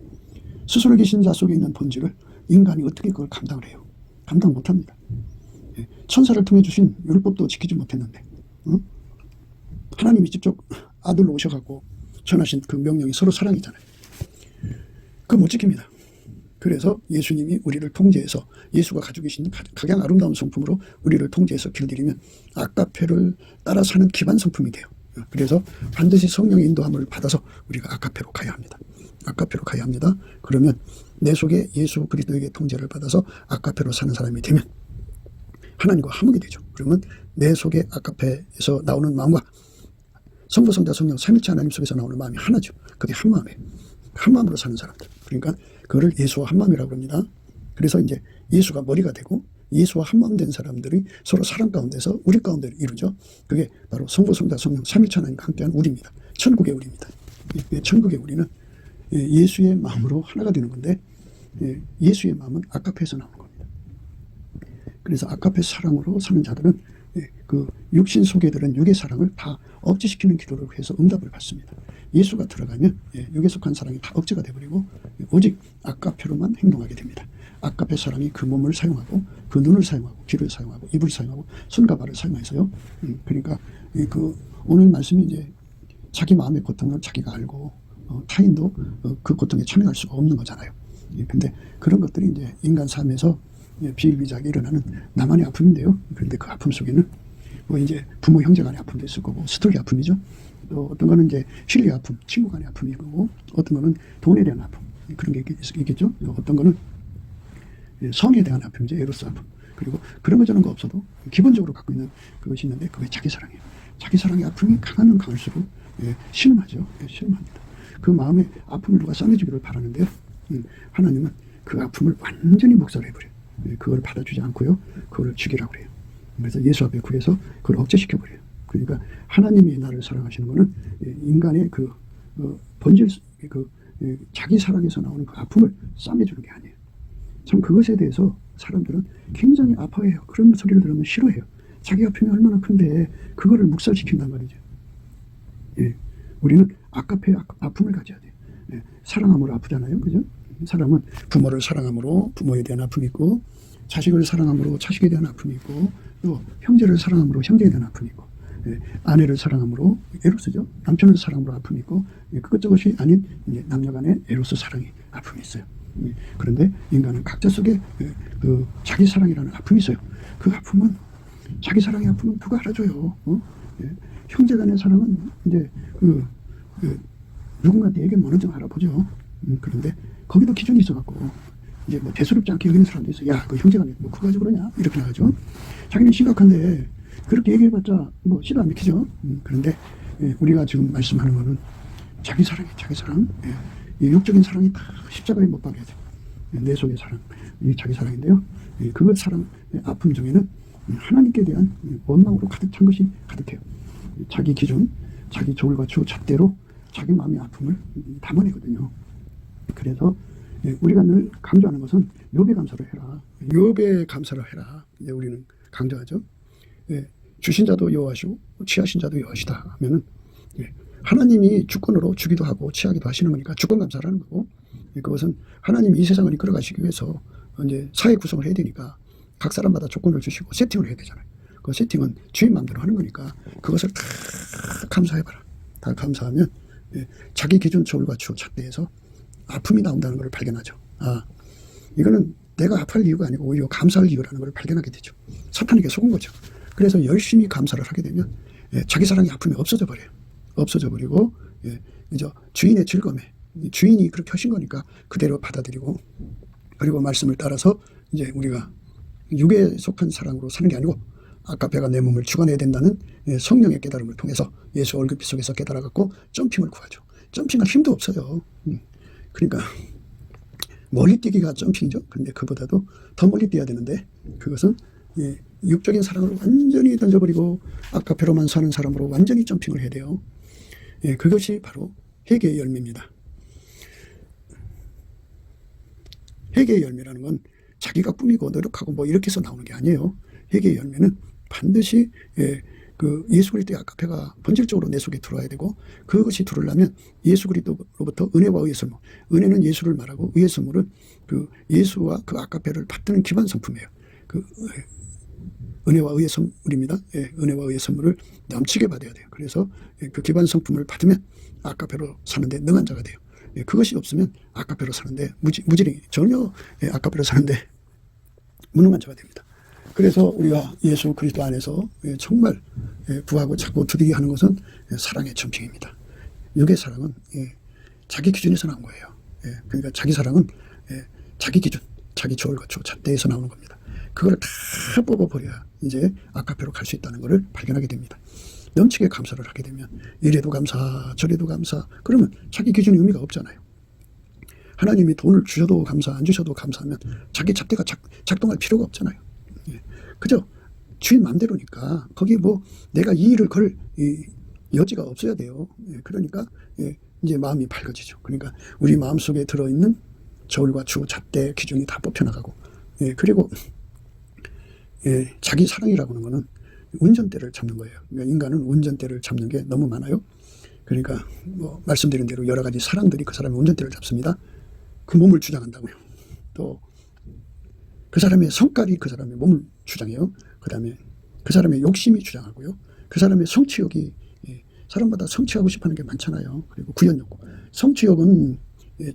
스스로 계신 자 속에 있는 본질을 인간이 어떻게 그걸 감당을 해요? 감당 못합니다. 천사를 통해 주신 율법도 지키지 못했는데 하나님이 직접 아들로 오셔갖고 전하신 그 명령이 서로 사랑이잖아요. 그거 못 지킵니다. 그래서 예수님이 우리를 통제해서 예수가 가지고 계신 가장 아름다운 성품으로 우리를 통제해서 길들이면 아카페를 따라 사는 기반 성품이 돼요. 그래서 반드시 성령의 인도함을 받아서 우리가 아카페로 가야 합니다. 아카페로 가야 합니다. 그러면 내 속에 예수 그리스도에게 통제를 받아서 아카페로 사는 사람이 되면 하나님과 화목이 되죠. 그러면 내 속에 아카페에서 나오는 마음과 성부, 성자, 성령 삼위일체 하나님 속에서 나오는 마음이 하나죠. 그게 한 마음이에요. 한 마음으로 사는 사람들. 그러니까 그거를 예수와 한 마음이라고 합니다. 그래서 이제 예수가 머리가 되고 예수와 한 마음 된 사람들이 서로 사랑 가운데서 우리 가운데를 이루죠. 그게 바로 성부, 성자, 성령 삼위일체 하나님과 함께한 우리입니다. 천국의 우리입니다. 천국의 우리는 예수의 마음으로 하나가 되는 건데 예수의 마음은 아가페에서 나오는 겁니다. 그래서 아가페 사랑으로 사는 자들은 그 육신 속에 들은 육의 사랑을 다 억제시키는 기도를 해서 응답을 받습니다. 예수가 들어가면 육에 속한 사랑이 다 억제가 되어버리고 오직 아가페로만 행동하게 됩니다. 아가페 사랑이 그 몸을 사용하고 그 눈을 사용하고 귀를 사용하고 입을 사용하고 손과 발을 사용해서요. 그러니까 그 오늘 말씀이 이제 자기 마음의 고통을 자기가 알고 타인도 그 고통에 참여할 수가 없는 거잖아요. 근데 그런 것들이 이제 인간 삶에서 비일비재하게 일어나는 나만의 아픔인데요. 그런데 그 아픔 속에는 뭐 이제 부모 형제 간의 아픔도 있을 거고 스토리 아픔이죠. 또 어떤 거는 이제 실리 아픔, 친구 간의 아픔이고 어떤 거는 돈에 대한 아픔 그런 게 있겠죠. 어떤 거는 성에 대한 아픔이죠. 에로스 아픔. 그리고 그런 거 저런 거 없어도 기본적으로 갖고 있는 그것이 있는데 그게 자기 사랑이에요. 자기 사랑의 아픔이 강하면 강할수록 신음하죠. 신음합니다. 그 마음의 아픔을 누가 싸매주기를 바라는데요. 하나님은 그 아픔을 완전히 목살해버려요. 그걸 받아주지 않고요. 그걸 죽이라고 그래요. 그래서 예수 앞에 구해서 그걸 억제시켜버려요. 그러니까 하나님이 나를 사랑하시는 것은 인간의 그 본질, 자기 사랑에서 나오는 그 아픔을 싸매주는 게 아니에요. 참 그것에 대해서 사람들은 굉장히 아파해요. 그런 소리를 들으면 싫어해요. 자기 아픔이 얼마나 큰데 그거를 묵살시킨단 말이죠. 우리는 아가페의 아픔을 가져야 돼요. 사랑함으로 아프잖아요. 그죠? 사람은 부모를 사랑함으로 부모에 대한 아픔이 있고 자식을 사랑함으로 자식에 대한 아픔이 있고 또 형제를 사랑함으로 형제에 대한 아픔이 있고 아내를 사랑함으로 에로스죠. 남편을 사랑함으로 아픔이 있고 그것저것이 아닌 남녀 간의 에로스 사랑이 아픔이 있어요. 그런데 인간은 각자 속에 그 자기 사랑이라는 아픔이 있어요. 그 아픔은 자기 사랑의 아픔은 누가 알아줘요. 형제 간의 사랑은 이제 누군가에게 뭐는 좀 알아보죠. 그런데 거기도 기준이 있어갖고 이제 뭐 대수롭지 않게 여기는 사람도 있어. 야, 그 형제가 뭐 그거 가지고 그러냐? 이렇게 나가죠. 자기는 심각한데 그렇게 얘기해봤자 뭐 씨도 안 믿기죠. 그런데 우리가 지금 말씀하는 거는 자기 사랑이에요. 자기 사랑. 이 육적인 사랑이 다 십자가에 못 박아야 돼. 내 속의 사랑, 이 자기 사랑인데요. 그것 사랑 아픔 중에는 하나님께 대한 원망으로 가득 찬 것이 가득해요. 자기 기준, 자기 조울과 추 잣대로 자기 마음의 아픔을 담아내거든요. 그래서 우리가 늘 강조하는 것은 욥의 감사를 해라. 욥의 감사를 해라. 이제 우리는 강조하죠. 주신 자도 여호와시고 취하신 자도 여호와시다 하면은 하나님이 주권으로 주기도 하고 취하기도 하시는 거니까 주권 감사라는 거고 그것은 하나님이 이 세상을 이끌어 가시기 위해서 이제 사회 구성을 해야 되니까 각 사람마다 조건을 주시고 세팅을 해야 되잖아요. 그 세팅은 주인 마음대로 하는 거니까 그것을 다 감사해봐라. 다 감사하면 자기 기준 저울과 추 잣대에서 아픔이 나온다는 걸 발견하죠. 아, 이거는 내가 아파할 이유가 아니고 오히려 감사할 이유라는 걸 발견하게 되죠. 사탄에게 속은 거죠. 그래서 열심히 감사를 하게 되면 자기 사랑의 아픔이 없어져 버려요. 없어져 버리고 이제 주인의 즐거움에 주인이 그렇게 하신 거니까 그대로 받아들이고 그리고 말씀을 따라서 이제 우리가 육에 속한 사랑으로 사는 게 아니고 아가페가 내 몸을 주관해야 된다는 성령의 깨달음을 통해서 예수 얼굴빛 속에서 깨달아갖고 점핑을 구하죠. 점핑할 힘도 없어요. 그러니까 멀리 뛰기가 점핑이죠. 그런데 그보다도 더 멀리 뛰어야 되는데 그것은 육적인 사랑을 완전히 던져버리고 아가페로만 사는 사람으로 완전히 점핑을 해야 돼요. 그것이 바로 회개의 열매입니다. 회개의 열매라는 건 자기가 꾸미고 노력하고 뭐 이렇게 해서 나오는 게 아니에요. 회개의 열매는 반드시 그 예수 그리스도의 아가페가 본질적으로 내 속에 들어와야 되고 그것이 들어오려면 예수 그리스도로부터 은혜와 의의 선물. 은혜는 예수를 말하고 의의 선물은 그 예수와 그 아가페를 받드는 기반 상품이에요. 그 은혜와 의의 선물입니다. 은혜와 의의 선물을 넘치게 받아야 돼요. 그래서 그 기반 상품을 받으면 아가페로 사는데 능한 자가 돼요. 그것이 없으면 아가페로 사는데 무지랭이 전혀 아가페로 사는데 무능한 자가 됩니다. 그래서 우리가 예수 그리스도 안에서 정말 부하고 찾고 두드리게 하는 것은 사랑의 점핑입니다. 육의 사랑은 자기 기준에서 나온 거예요. 그러니까 자기 사랑은 자기 기준, 자기 저울과 추 잣대에서 나오는 겁니다. 그걸 다 뽑아버려야 이제 아가페로 갈 수 있다는 것을 발견하게 됩니다. 넘치게 감사를 하게 되면 이래도 감사, 저래도 감사. 그러면 자기 기준이 의미가 없잖아요. 하나님이 돈을 주셔도 감사, 안 주셔도 감사하면 자기 잣대가 작동할 필요가 없잖아요. 그죠? 주인 마음대로니까 거기 뭐 내가 이 일을 걸 여지가 없어야 돼요. 그러니까 이제 마음이 밝아지죠. 그러니까 우리 마음속에 들어있는 저울과 주, 잣대 기준이 다 뽑혀나가고, 그리고 자기 사랑이라고 하는 거는 운전대를 잡는 거예요. 그러니까 인간은 운전대를 잡는 게 너무 많아요. 그러니까 뭐 말씀드린 대로 여러 가지 사랑들이 그 사람의 운전대를 잡습니다. 그 몸을 주장한다고요. 또 그 사람의 성깔이 그 사람의 몸을 주장해요. 그 다음에 그 사람의 욕심이 주장하고요. 그 사람의 성취욕이, 사람마다 성취하고 싶어하는 게 많잖아요. 그리고 구현욕구. 성취욕은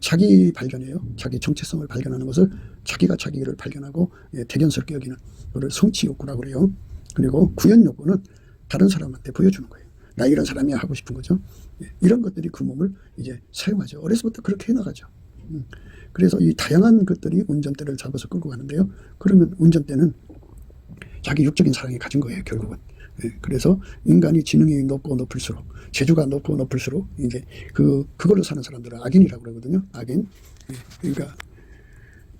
자기 발견이에요. 자기 정체성을 발견하는 것을 자기가 자기를 발견하고 대견스럽게 여기는 그걸 성취욕구라고 그래요. 그리고 구현욕구는 다른 사람한테 보여주는 거예요. 나 이런 사람이야 하고 싶은 거죠. 이런 것들이 그 몸을 이제 사용하죠. 어려서부터 그렇게 해나가죠. 그래서 이 다양한 것들이 운전대를 잡아서 끌고 가는데요. 그러면 운전대는 자기 육적인 사랑이 가진 거예요, 결국은. 그래서 인간이 지능이 높고 높을수록, 재주가 높고 높을수록 이제 그걸로 사는 사람들은 악인이라고 그러거든요. 악인. 그러니까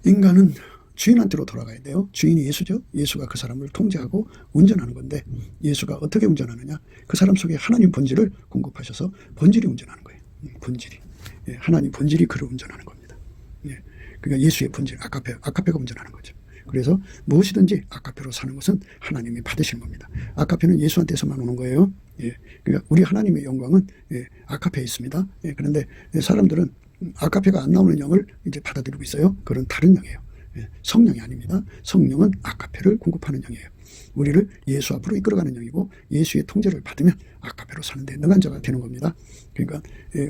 인간은 주인한테로 돌아가야 돼요. 주인이 예수죠. 예수가 그 사람을 통제하고 운전하는 건데, 예수가 어떻게 운전하느냐? 그 사람 속에 하나님 본질을 공급하셔서 본질이 운전하는 거예요. 본질이. 하나님 본질이 그를 운전하는 겁니다. 그러니까 예수의 본질, 아카페가 운전하는 거죠. 그래서 무엇이든지 아카페로 사는 것은 하나님이 받으시는 겁니다. 아카페는 예수한테서만 오는 거예요. 그러니까 우리 하나님의 영광은 아카페에 있습니다. 그런데 사람들은 아카페가 안 나오는 영을 이제 받아들이고 있어요. 그건 다른 영이에요. 성령이 아닙니다. 성령은 아카페를 공급하는 영이에요. 우리를 예수 앞으로 이끌어가는 영이고, 예수의 통제를 받으면 아카페로 사는데 능한 자가 되는 겁니다. 그러니까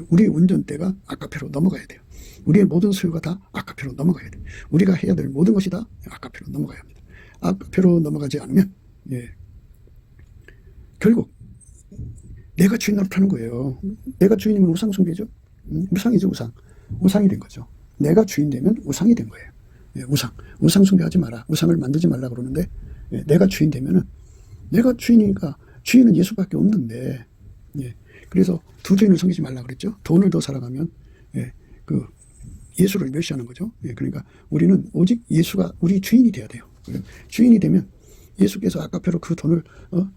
우리 운전대가 아카페로 넘어가야 돼요. 우리의 모든 소유가 다 아카페로 넘어가야 돼요. 우리가 해야 될 모든 것이 다 아카페로 넘어가야 합니다. 아카페로 넘어가지 않으면 결국 내가 주인 노릇하는 거예요. 내가 주인이면 우상 숭배죠. 우상이죠, 우상. 우상이 된 거죠. 내가 주인 되면 우상이 된 거예요. 우상 숭배하지 마라. 우상을 만들지 말라 그러는데, 내가 주인 되면은, 내가 주인이니까, 주인은 예수밖에 없는데, 그래서 두 주인을 섬기지 말라 그랬죠. 돈을 더 사랑하면 예수를 멸시하는 거죠. 그러니까 우리는 오직 예수가 우리 주인이 돼야 돼요. 주인이 되면 예수께서 아카페로 그 돈을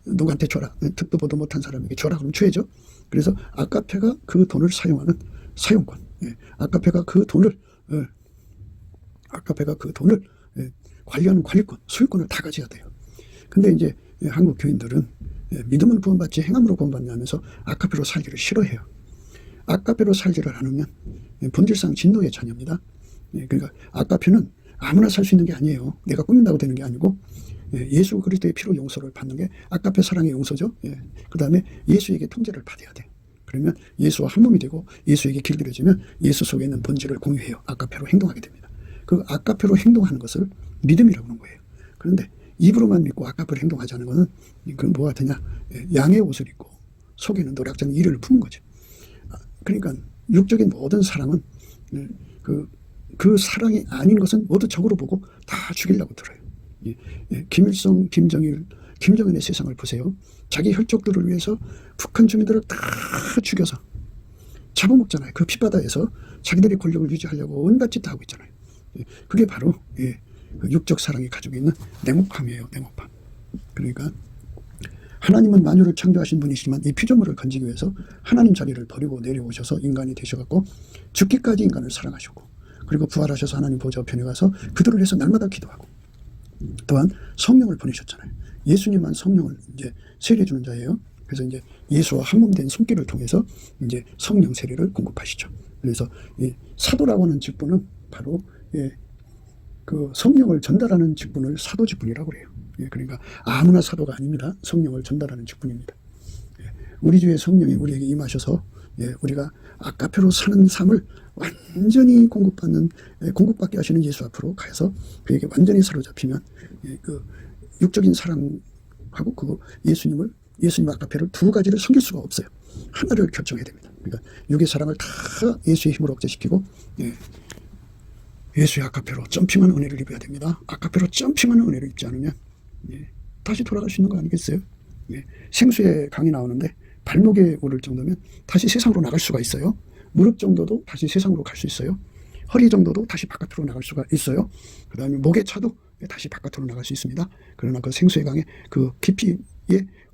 누구한테 줘라. 듣도 보도 못한 사람에게 줘라. 그러면 줘야죠. 그래서 아카페가 그 돈을 사용하는 사용권. 아카페가 그 돈을 관리하는 관리권, 소유권을 다 가져야 돼요. 근데 이제 한국 교인들은 믿음은 구원받지 행함으로 구원받냐 하면서 아카페로 살기를 싫어해요. 아카페로 살기를 않으면 본질상 진노의 자녀입니다. 그러니까 아카페는 아무나 살 수 있는 게 아니에요. 내가 꾸민다고 되는 게 아니고, 예수 그리스도의 피로 용서를 받는 게 아카페 사랑의 용서죠. 그 다음에 예수에게 통제를 받아야 돼요. 그러면 예수와 한 몸이 되고 예수에게 길들여지면 예수 속에 있는 본질을 공유해요. 아카페로 행동하게 됩니다. 그 아카페로 행동하는 것을 믿음이라고 하는 거예요. 그런데 입으로만 믿고 아카페로 행동하지 않는 것은 그건 뭐 같으냐? 양의 옷을 입고 속에는 노략장 이를 품은 거죠. 그러니까 육적인 모든 사랑은 그 사랑이 아닌 것은 모두 적으로 보고 다 죽이려고 들어요. 김일성, 김정은의 세상을 보세요. 자기 혈족들을 위해서 북한 주민들을 다 죽여서 잡아먹잖아요. 그 핏바다에서 자기들의 권력을 유지하려고 온갖 짓 다 하고 있잖아요. 그게 바로 육적 사랑이 가지고 있는 냉혹함이에요. 냉혹함. 그러니까 하나님은 만유를 창조하신 분이시지만 이 피조물을 건지기 위해서 하나님 자리를 버리고 내려오셔서 인간이 되셔갖고 죽기까지 인간을 사랑하셨고, 그리고 부활하셔서 하나님 보좌 우편에 가서 그들을 위해서 날마다 기도하고, 또한 성령을 보내셨잖아요. 예수님만 성령을 이제 세례해 주는 자예요. 그래서 이제 예수와 한 몸 된 손길을 통해서 이제 성령 세례를 공급하시죠. 그래서 이 사도라고 하는 직분은 바로 그 성령을 전달하는 직분을 사도 직분이라고 그래요. 그러니까 아무나 사도가 아닙니다. 성령을 전달하는 직분입니다. 우리 주의 성령이 우리에게 임하셔서 우리가 아카페로 사는 삶을 완전히 공급받게 하시는 예수 앞으로 가서 그에게 완전히 사로잡히면 그 육적인 사랑하고 그 예수님 아카페를 두 가지를 섬길 수가 없어요. 하나를 결정해야 됩니다. 그러니까 육의 사랑을 다 예수의 힘으로 억제시키고 예수의 아카페로 점핑한 은혜를 입어야 됩니다. 아카페로 점핑하는 은혜를 입지 않으면 다시 돌아갈 수 있는 거 아니겠어요? 생수의 강이 나오는데 발목에 오를 정도면 다시 세상으로 나갈 수가 있어요. 무릎 정도도 다시 세상으로 갈 수 있어요. 허리 정도도 다시 바깥으로 나갈 수가 있어요. 그 다음에 목에 차도 다시 바깥으로 나갈 수 있습니다. 그러나 그 생수의 강의 그 깊이에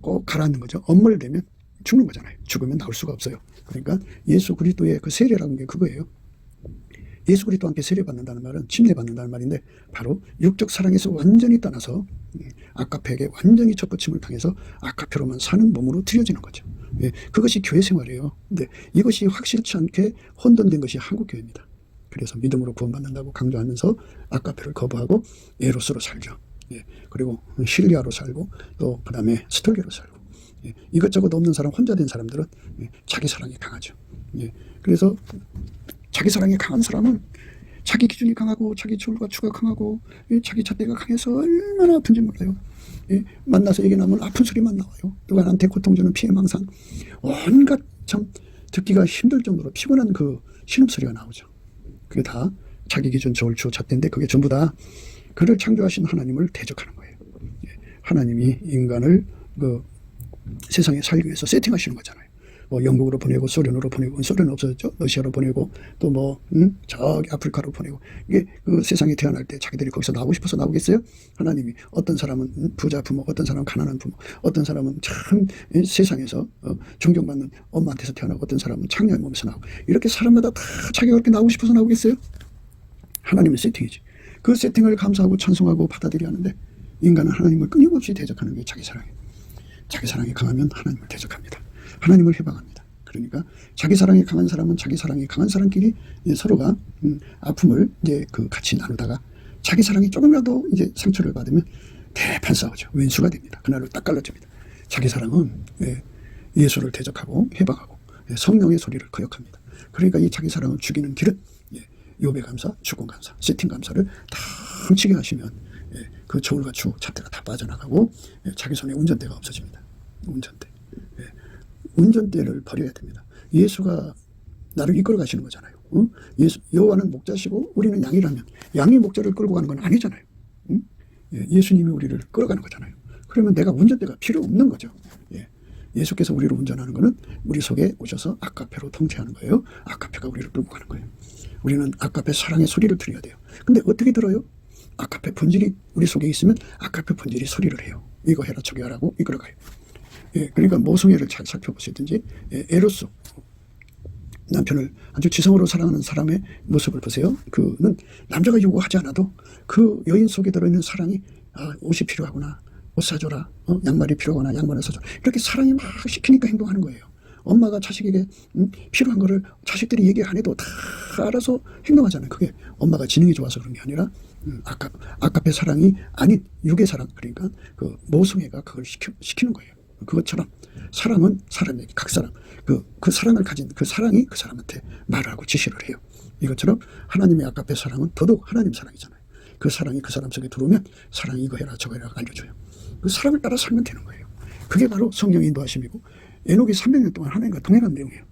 꼭 가라앉는 거죠. 엄물되면 죽는 거잖아요. 죽으면 나올 수가 없어요. 그러니까 예수 그리스도의 그 세례라는 게 그거예요. 예수 그리스도와 함께 세례받는다는 말은 침례받는다는 말인데 바로 육적 사랑에서 완전히 떠나서 아카페에게 완전히 접붙임을 당해서 아카페로만 사는 몸으로 들여지는 거죠. 예, 그것이 교회 생활이에요. 근데 이것이 확실치 않게 혼돈된 것이 한국교회입니다. 그래서 믿음으로 구원받는다고 강조하면서 아카페를 거부하고 에로스로 살죠. 예, 그리고 실리아로 살고 또 그 다음에 스톨게로 살고 예, 이것저것 없는 사람 혼자 된 사람들은 자기 사랑이 강하죠. 예, 그래서 자기 사랑이 강한 사람은 자기 기준이 강하고 자기 주가 강하고 자기 잣대가 강해서 얼마나 아픈지 몰라요. 만나서 얘기 나면 아픈 소리만 나와요. 누가 나한테 고통 주는 피해망상 온갖 참 듣기가 힘들 정도로 피곤한 그 신음소리가 나오죠. 그게 다 자기 기준 저울추 잣대인데 그게 전부 다 그를 창조하신 하나님을 대적하는 거예요. 하나님이 인간을 그 세상에 살기 위해서 세팅하시는 거잖아요. 뭐 영국으로 보내고 소련으로 보내고 소련은 없어졌죠. 러시아로 보내고 또 뭐 저기 아프리카로 보내고 이게 그 세상에 태어날 때 자기들이 거기서 나오고 싶어서 나오겠어요? 하나님이 어떤 사람은 부자 부모, 어떤 사람은 가난한 부모, 어떤 사람은 참 세상에서 존경받는 엄마한테서 태어나고 어떤 사람은 창녀의 몸에서 나오고 이렇게 사람마다 다 자기가 그렇게 나오고 싶어서 나오겠어요? 하나님의 세팅이지. 그 세팅을 감사하고 찬송하고 받아들여야 하는데 인간은 하나님을 끊임없이 대적하는 게 자기 사랑이에요. 자기 사랑이 강하면 하나님을 대적합니다. 하나님을 해방합니다. 그러니까 자기 사랑이 강한 사람은 자기 사랑이 강한 사람끼리 서로가 아픔을 이제 그 같이 나누다가 자기 사랑이 조금이라도 이제 상처를 받으면 대판 싸우죠. 왼수가 됩니다. 그날로 딱 갈라집니다. 자기 사랑은 예수를 대적하고 해방하고 성령의 소리를 거역합니다. 그러니까 이 자기 사랑을 죽이는 길은 요배 감사, 주권 감사, 세팅 감사를 다 훔치게 하시면 그 저울과추 잣대가 다 빠져나가고 자기 손에 운전대가 없어집니다. 운전대. 운전대를 버려야 됩니다. 예수가 나를 이끌어 가시는 거잖아요. 여호와는 목자시고 우리는 양이라면 양이 목자를 끌고 가는 건 아니잖아요. 예수님이 우리를 끌어가는 거잖아요. 그러면 내가 운전대가 필요 없는 거죠. 예수께서 우리를 운전하는 거는 우리 속에 오셔서 아카페로 통치하는 거예요. 아카페가 우리를 끌고 가는 거예요. 우리는 아카페 사랑의 소리를 들어야 돼요. 근데 어떻게 들어요? 아카페 본질이 우리 속에 있으면 아카페 본질이 소리를 해요. 이거 해라 저거 하라고 이끌어가요. 그러니까 모성애를 잘 살펴보시든지 에로스 남편을 아주 지성으로 사랑하는 사람의 모습을 보세요. 그는 남자가 요구하지 않아도 그 여인 속에 들어있는 사랑이 옷이 필요하구나 옷 사줘라 양말이 필요하구나 양말을 사줘라 이렇게 사랑이 막 시키니까 행동하는 거예요. 엄마가 자식에게 필요한 거를 자식들이 얘기 안 해도 다 알아서 행동하잖아요. 그게 엄마가 지능이 좋아서 그런 게 아니라 아카페 사랑이 아닌 육의 사랑 그러니까 그 모성애가 그걸 시키는 거예요. 그것처럼 사랑은 사람에게 각 사람 그 사랑을 가진 그 사랑이 그 사람한테 말을 하고 지시를 해요. 이것처럼 하나님의 아카페 사랑은 더더욱 하나님 사랑이잖아요. 그 사랑이 그 사람 속에 들어오면 사랑이 이거 해라 저거 해라 알려줘요. 그 사랑을 따라 살면 되는 거예요. 그게 바로 성령의 인도하심이고 에녹이 300년 동안 하나님과 동행한 내용이에요.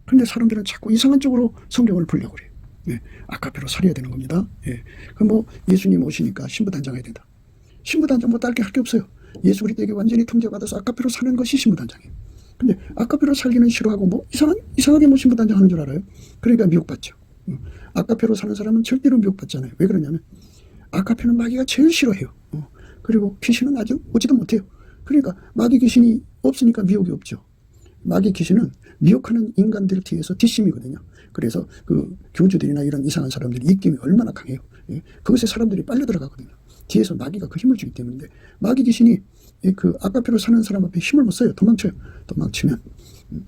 그런데 사람들은 자꾸 이상한 쪽으로 성경을 보려고 그래요. 아카페로 살아야 되는 겁니다. 그럼 뭐 예수님 오시니까 신부단장해야 된다. 신부단장 뭐 딸 게 할 게 없어요. 예수 그리스도에게 완전히 통제받아서 아카페로 사는 것이 신부단장이에요. 근데 아카페로 살기는 싫어하고 뭐 이상하게 뭐 신부단장 하는 줄 알아요. 그러니까 미혹받죠. 아카페로 사는 사람은 절대로 미혹받지 않아요. 왜 그러냐면 아카페는 마귀가 제일 싫어해요. 그리고 귀신은 아주 오지도 못해요. 그러니까 마귀 귀신이 없으니까 미혹이 없죠. 마귀 귀신은 미혹하는 인간들 뒤에서 뒷심이거든요. 그래서 그 교주들이나 이런 이상한 사람들이 입김이 얼마나 강해요. 그것에 사람들이 빨려 들어가거든요. 뒤에서 마귀가 그 힘을 주기 때문에 마귀 귀신이 그 아카페로 사는 사람 앞에 힘을 못 써요. 도망쳐요. 도망치면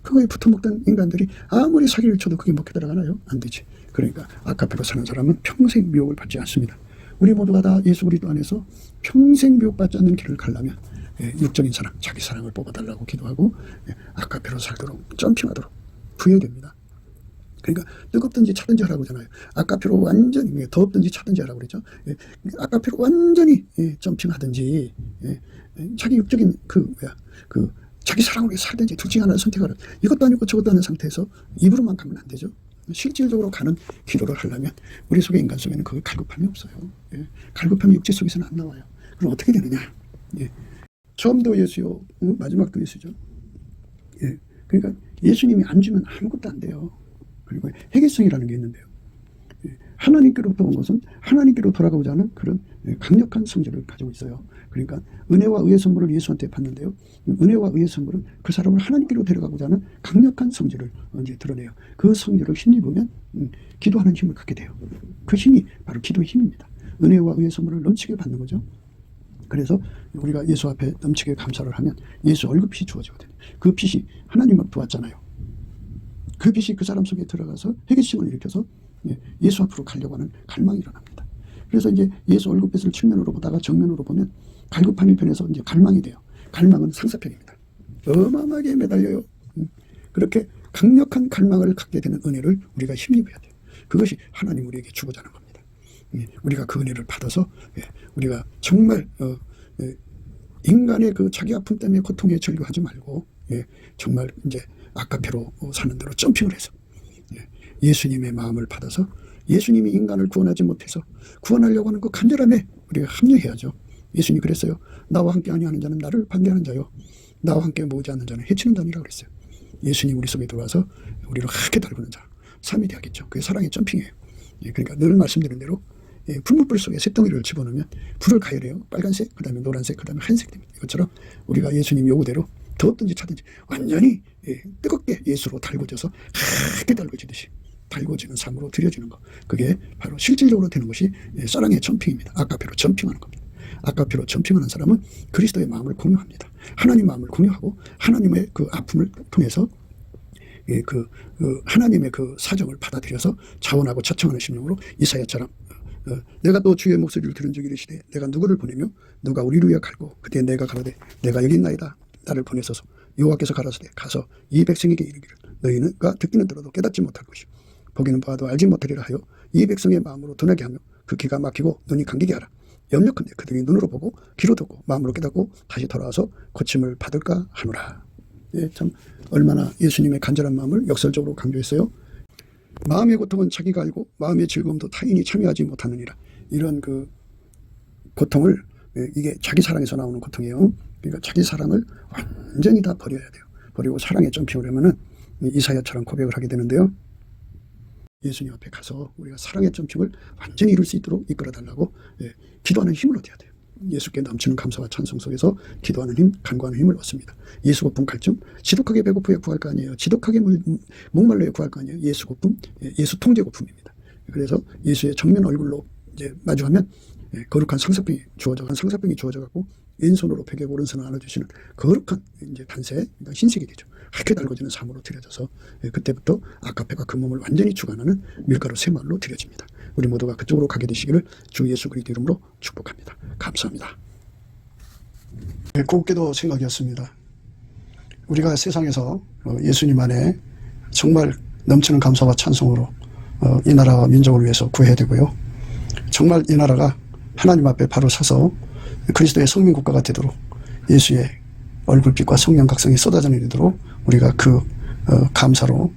그거에 붙어먹던 인간들이 아무리 사기를 쳐도 그게 먹혀 들어가나요? 안 되지. 그러니까 아카페로 사는 사람은 평생 미혹을 받지 않습니다. 우리 모두가 다 예수 그리스도 안에서 평생 미혹받지 않는 길을 가려면 육적인 사랑, 자기 사랑을 뽑아달라고 기도하고 아카페로 살도록 점핑하도록 부여됩니다. 그러니까 뜨겁든지 차든지 하라고 하잖아요. 아카페로 완전히 더웠든지 차든지 하라고 그랬죠. 아카페로 완전히 점핑하든지 자기 육적인 그 자기 사랑으로 살든지 둘 중에 하나를 선택하라. 이것도 아니고 저것도 아닌 상태에서 입으로만 가면 안 되죠. 실질적으로 가는 기도를 하려면 우리 속의 인간 속에는 그 갈급함이 없어요. 갈급함이 육체 속에서는 안 나와요. 그럼 어떻게 되느냐? 처음도 예수요, 마지막도 예수죠. 그러니까 예수님이 안 주면 아무것도 안 돼요. 그리고 회개성이라는 게 있는데요. 하나님께로부터 온 것은 하나님께로 돌아가고자 하는 그런 강력한 성질을 가지고 있어요. 그러니까 은혜와 의의 선물을 예수한테 받는데요. 은혜와 의의 선물은 그 사람을 하나님께로 데려가고자 하는 강력한 성질을 이제 드러내요. 그 성질을 힘입으면 기도하는 힘을 갖게 돼요. 그 힘이 바로 기도의 힘입니다. 은혜와 의의 선물을 넘치게 받는 거죠. 그래서 우리가 예수 앞에 넘치게 감사를 하면 예수 얼굴빛이 주어지거든요. 그 빛이 하나님을 도왔잖아요. 그 빛이 그 사람 속에 들어가서 회개심을 일으켜서 예수 앞으로 가려고 하는 갈망이 일어납니다. 그래서 이제 예수 얼굴빛을 측면으로 보다가 정면으로 보면 갈급함이 변해서 이제 갈망이 돼요. 갈망은 상사편입니다. 어마어마하게 매달려요. 그렇게 강력한 갈망을 갖게 되는 은혜를 우리가 힘입어야 돼요. 그것이 하나님 우리에게 주고자 하는 겁니다. 우리가 그 은혜를 받아서 우리가 정말 인간의 그 자기 아픔 때문에 고통에 절규하지 말고 정말 이제 아까페로 사는 대로 점핑을 해서 예수님의 마음을 받아서 예수님이 인간을 구원하지 못해서 구원하려고 하는 그 간절함에 우리가 합류해야죠. 예수님이 그랬어요. 나와 함께 아니하는 자는 나를 반대하는 자요, 나와 함께 모으지 않는 자는 해치는 자니라 그랬어요. 예수님 우리 속에 들어와서 우리를 하게 달구는 자, 삶이 되야겠죠. 그게 사랑의 점핑이에요. 그러니까 늘 말씀드린 대로 풀무불 속에 쇳덩이를 집어넣으면 불을 가열해요. 빨간색, 그 다음에 노란색, 그 다음에 하얀색 됩니다. 이것처럼 우리가 예수님 요구대로 더웠든지 차든지 완전히 뜨겁게 예수로 달궈져서 하게 달궈지듯이 달궈지는 삶으로 들여지는 것, 그게 바로 실질적으로 되는 것이 사랑의 점핑입니다. 아까페로 점핑하는 겁니다. 아까페로 점핑하는 사람은 그리스도의 마음을 공유합니다. 하나님 마음을 공유하고 하나님의 그 아픔을 통해서 하나님의 그 사정을 받아들여서 자원하고 자청하는 심령으로 이사야처럼 내가 또 주의 목소리를 들은 적이 이르시되 내가 누구를 보내며 누가 우리를 위하여 갈고 그때 내가 가로되 내가 여기 있나이다. 나를 보내소서. 여호와께서 가라사대 가서 이 백성에게 이르기를 너희가 듣기는 들어도 깨닫지 못할 것이요 보기는 봐도 알지 못하리라 하여 이 백성의 마음으로 둔하게 하며 그 귀가 막히고 눈이 감기게 하라. 염려컨대 그들이 눈으로 보고 귀로 듣고 마음으로 깨닫고 다시 돌아와서 고침을 받을까 하노라. 참 얼마나 예수님의 간절한 마음을 역설적으로 강조했어요. 마음의 고통은 자기가 알고 마음의 즐거움도 타인이 참여하지 못하느니라. 이런 그 고통을, 이게 자기 사랑에서 나오는 고통이에요. 그러니까 자기 사랑을 완전히 다 버려야 돼요. 버리고 사랑에 점핑하려면은 이사야처럼 고백을 하게 되는데요. 예수님 앞에 가서 우리가 사랑의 점핑을 완전히 이룰 수 있도록 이끌어달라고 기도하는 힘을 얻어야 돼요. 예수께 넘치는 감사와 찬송 속에서 기도하는 힘, 간구하는 힘을 얻습니다. 예수 고품 갈증, 지독하게 배고프야 구할 거 아니에요. 지독하게 목말라야 구할 거 아니에요. 예수 고품, 예수 통제 고품입니다. 그래서 예수의 정면 얼굴로 이제 마주하면 거룩한 상사병이 주어져 갖고 왼손으로 베개 오른손을 안아주시는 거룩한 이제 단세, 그러니까 흰색이 되죠. 하게 달궈지는 삶으로 들여져서 그때부터 아까페가 그 몸을 완전히 주관하는 밀가루 새마을로 들여집니다. 우리 모두가 그쪽으로 가게 되시기를 주 예수 그리스도 이름으로 축복합니다. 감사합니다. 곱게도 생각이었습니다. 우리가 세상에서 예수님 안에 정말 넘치는 감사와 찬송으로 이 나라와 민족을 위해서 구해야 되고요. 정말 이 나라가 하나님 앞에 바로 서서 그리스도의 성민국가가 되도록 예수의 얼굴빛과 성령 각성이 쏟아져 내리도록 우리가 그 감사로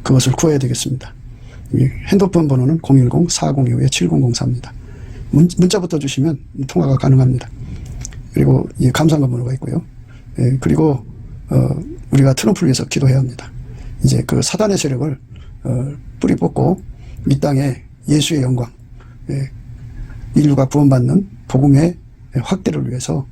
그것을 구해야 되겠습니다. 핸드폰 번호는 010-4025-7004입니다. 문자부터 주시면 통화가 가능합니다. 그리고 감사한 번호가 있고요. 그리고 우리가 트럼프를 위해서 기도해야 합니다. 이제 그 사단의 세력을 뿌리 뽑고 이 땅에 예수의 영광, 인류가 구원받는 복음의 확대를 위해서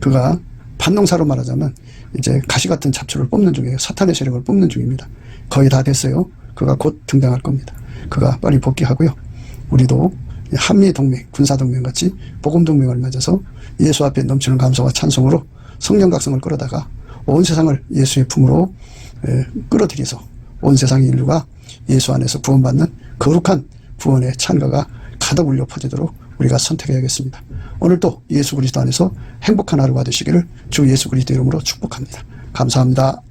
그가 반농사로 말하자면 이제 가시 같은 잡초를 뽑는 중이에요. 사탄의 세력을 뽑는 중입니다. 거의 다 됐어요. 그가 곧 등장할 겁니다. 그가 빨리 복귀하고요. 우리도 한미동맹, 군사동맹 같이 복음동맹을 맺어서 예수 앞에 넘치는 감사와 찬송으로 성령 각성을 끌어다가 온 세상을 예수의 품으로 끌어들여서 온 세상의 인류가 예수 안에서 구원받는 거룩한 구원의 찬가가 가득 울려 퍼지도록 우리가 선택해야겠습니다. 오늘도 예수 그리스도 안에서 행복한 하루가 되시기를 주 예수 그리스도 이름으로 축복합니다. 감사합니다.